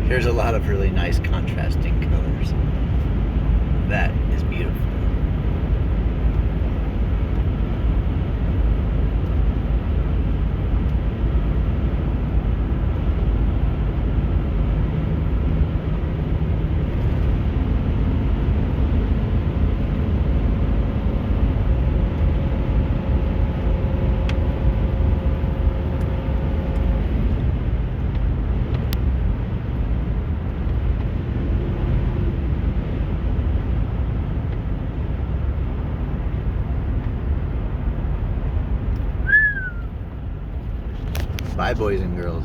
Here's a lot of really nice contrasting colors. That is beautiful. Bye, boys and girls.